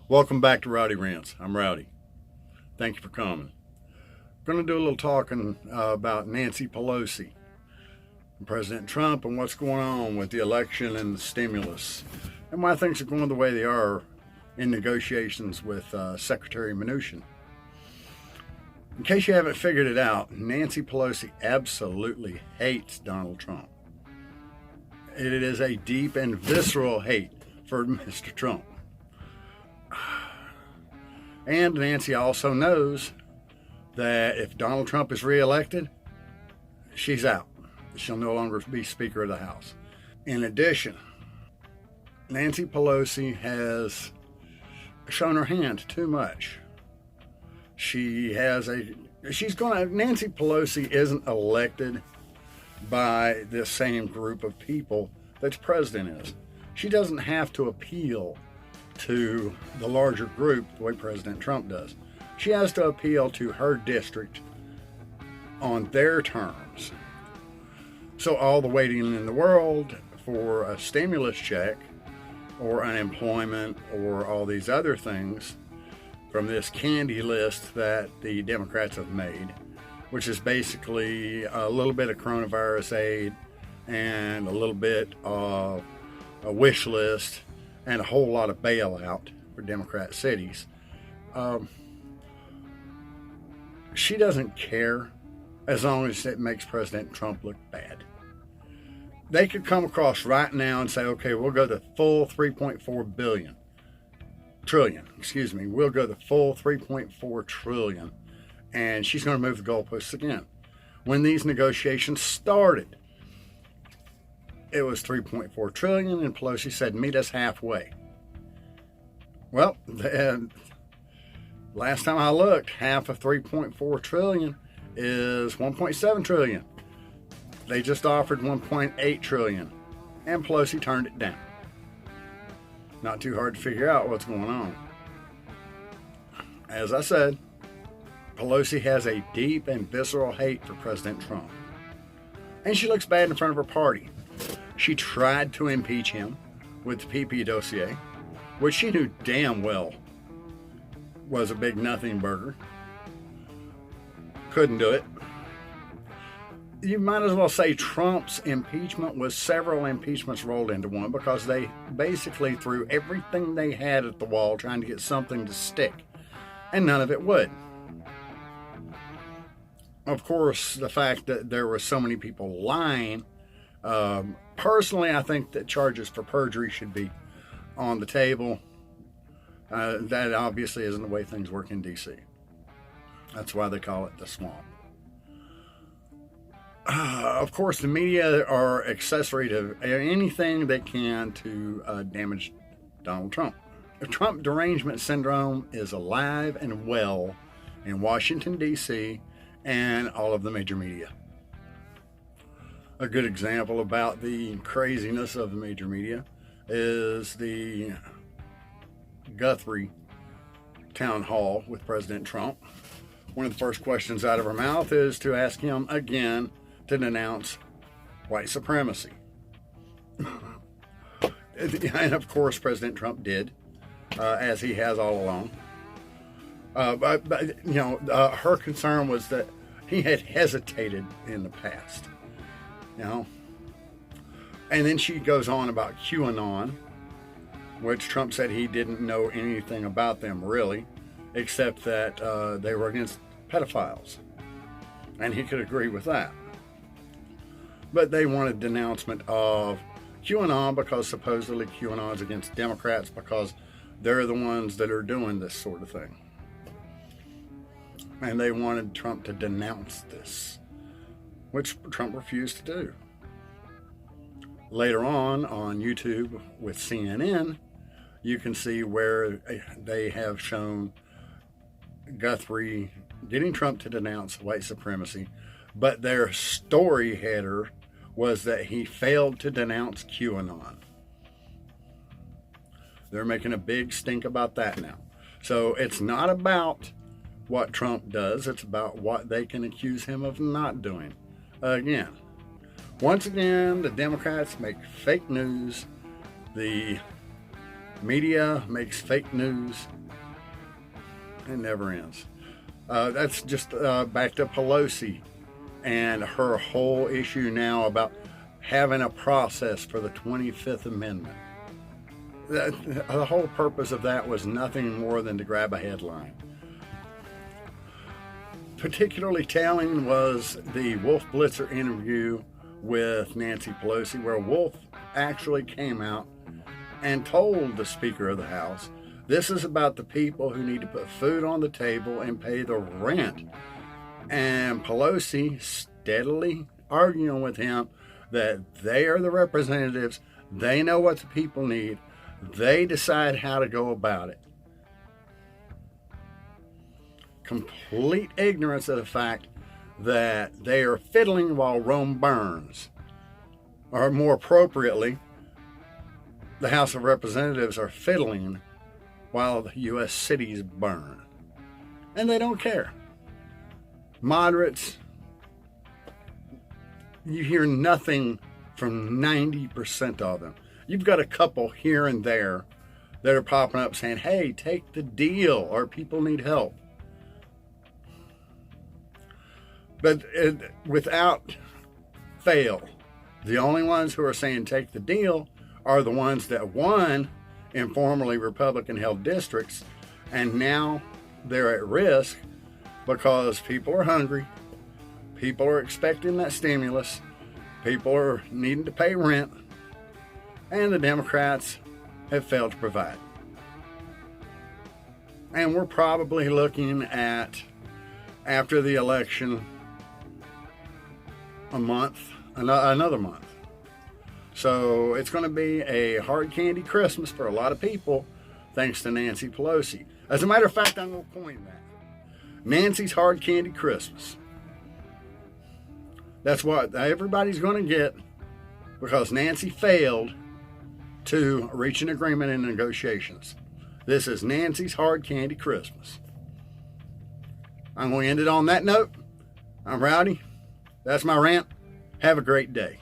Welcome back to Rowdy Rants. I'm Rowdy. Thank you for coming. I'm going to do a little talking about Nancy Pelosi and President Trump and what's going on with the election and the stimulus and why things are going the way they are in negotiations with Secretary Mnuchin. In case you haven't figured it out, Nancy Pelosi absolutely hates Donald Trump. It is a deep and visceral hate for Mr. Trump. And Nancy also knows that if Donald Trump is reelected, she's out. She'll no longer be Speaker of the House. In addition, Nancy Pelosi has shown her hand too much. Nancy Pelosi isn't elected by the same group of people that the president is. She doesn't have to appeal to the larger group the way President Trump does. She has to appeal to her district on their terms. So all the waiting in the world for a stimulus check or unemployment or all these other things from this candy list that the Democrats have made, which is basically a little bit of coronavirus aid and a little bit of a wish list and a whole lot of bailout for Democrat cities. She doesn't care as long as it makes President Trump look bad. They could come across right now and say, okay, we'll go the full 3.4 trillion. We'll go the full 3.4 trillion. And she's going to move the goalposts again. When these negotiations started, it was 3.4 trillion, and Pelosi said, meet us halfway. Well, last time I looked, half of 3.4 trillion is 1.7 trillion. They just offered 1.8 trillion, and Pelosi turned it down. Not too hard to figure out what's going on. As I said, Pelosi has a deep and visceral hate for President Trump. And she looks bad in front of her party. She tried to impeach him with the PP dossier, which she knew damn well was a big nothing burger. Couldn't do it. You might as well say Trump's impeachment was several impeachments rolled into one, because they basically threw everything they had at the wall trying to get something to stick, and none of it would. Of course, the fact that there were so many people lying, personally, I think that charges for perjury should be on the table. That obviously isn't the way things work in D.C. That's why they call it the swamp. Of course, the media are accessory to anything they can to damage Donald Trump. The Trump derangement syndrome is alive and well in Washington, D.C., and all of the major media. A good example about the craziness of the major media is the Guthrie town hall with President Trump. One of the first questions out of her mouth is to ask him again to denounce white supremacy. And of course, President Trump did, as he has all along. Her concern was that he had hesitated in the past, And then she goes on about QAnon, which Trump said he didn't know anything about them really, except that they were against pedophiles, and he could agree with that. But they wanted denouncement of QAnon because supposedly QAnon is against Democrats because they're the ones that are doing this sort of thing. And they wanted Trump to denounce this, which Trump refused to do. Later on YouTube with CNN, you can see where they have shown Guthrie getting Trump to denounce white supremacy, but their story header was that he failed to denounce QAnon. They're making a big stink about that now. So it's not about what Trump does, it's about what they can accuse him of not doing. Once again, the Democrats make fake news. The media makes fake news. It never ends. That's just back to Pelosi and her whole issue now about having a process for the 25th Amendment. The whole purpose of that was nothing more than to grab a headline. Particularly telling was the Wolf Blitzer interview with Nancy Pelosi, where Wolf actually came out and told the Speaker of the House, this is about the people who need to put food on the table and pay the rent. And Pelosi steadily arguing with him that they are the representatives, they know what the people need, they decide how to go about it. Complete ignorance of the fact that they are fiddling while Rome burns. Or more appropriately, the House of Representatives are fiddling while the U.S. cities burn. And they don't care. Moderates, you hear nothing from 90% of them. You've got a couple here and there that are popping up saying, hey, take the deal, or people need help. But without fail, the only ones who are saying take the deal are the ones that won in formerly Republican-held districts, and now they're at risk because people are hungry, people are expecting that stimulus, people are needing to pay rent, and the Democrats have failed to provide. And we're probably looking at, after the election, another month. So it's going to be a hard candy Christmas for a lot of people, thanks to Nancy Pelosi. As a matter of fact, I'm going to coin that. Nancy's hard candy Christmas. That's what everybody's going to get because Nancy failed to reach an agreement in negotiations. This is Nancy's hard candy Christmas. I'm going to end it on that note. I'm Rowdy. That's my rant. Have a great day.